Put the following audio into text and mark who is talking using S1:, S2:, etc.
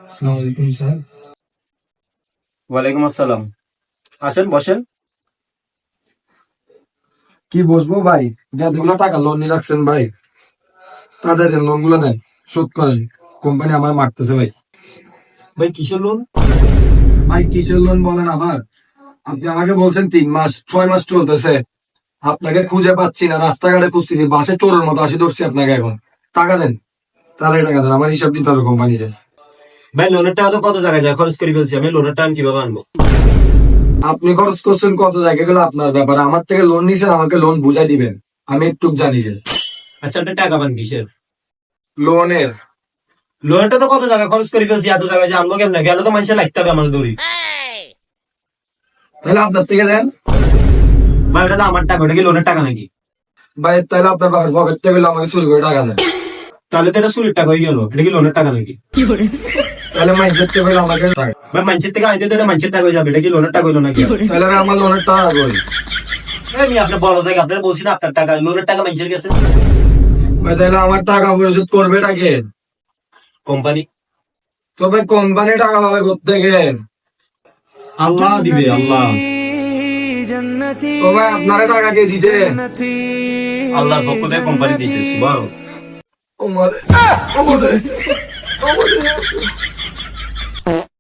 S1: আসসালামু আলাইকুম স্যার।
S2: ওয়ালাইকুম আসসালাম। আসেন বসেন।
S1: কি বসবো ভাই? যতগুলো টাকা লোন নিয়ে রাখছেন ভাই, তাদের লোন গুলো দেন, শোধ করেন। কোম্পানি আমার মারতেছে ভাই।
S2: ভাই কিসের লোন?
S1: ভাই কিসের লোন বলেন আবার? আপনি আমাকে বলছেন 3 মাস, 6 মাস চলতেছে, আপনাকে খুঁজে পাচ্ছি না, রাস্তাঘাটে খুঁজতেছি, বাসে চোরের মতো আসি ধরছি আপনাকে। এখন টাকা দেন, তাহলে টাকা দেন, আমার হিসাব দিতে হবে কোম্পানিতে।
S2: ভাই লোনের টাকা তো কত জায়গায় যায় খরচ করে ফেলছি, আমি লোনের টাকা কিভাবে আনবো?
S1: আপনি খরচ করছেন কত জায়গায়, গেলে আপনার ব্যাপার। আমার থেকে লোন নিছেন, আমাকে লোন বুঝাই দিবেন। আমি একটু জানি যে
S2: আচ্ছা আপনি টাকা পান কিসের?
S1: লোনের।
S2: লোনেরটা তো কত জায়গায় খরচ করে ফেলছি, এত জায়গায় যে আনবো কেমনে? গেলে তো মানুষের লাগতে হবে আমার দড়ি।
S1: তাহলে আপনার থেকে দেন
S2: ভাই ওটা তো আমার টাকা, ওটা কি লোনের টাকা নাকি?
S1: ভাই। তাহলে আপনার বাবার পকেট থেকে আমাকে চুরি করে টাকা দেন।
S2: তাহলে তো এটা চুরির টাকা হয়ে গেল, এটা কি লোনের টাকা নাকি?
S1: তাহলে মাইন্ডসেট থেকে আমাকে টাকা।
S2: ভাই মানুষের থেকে আইতে তো এটা মানুষের টাকা হয়ে যাবে, এটা কি লোনের টাকা হইলো নাকি?
S1: তাহলে ভাই আমার লোনের টাকা কই?
S2: আমি আপনার বড় থেকে আপনার বলছি না আপনার টাকা, লোনের টাকা মানুষের কাছে।
S1: ভাই তাহলে আমার টাকা পরিশোধ করবে টাকে?
S2: কোম্পানি।
S1: তবে কোম্পানি টাকা পাবে কোথেকে?
S2: আল্লাহ দিবে, আল্লাহ।
S1: তো ভাই আপনারা টাকা কে দিছে?
S2: আল্লাহর পক্ষ থেকে কোম্পানি দিছে। সুবহানাল্লাহ।
S1: আমারে আমারে আমারে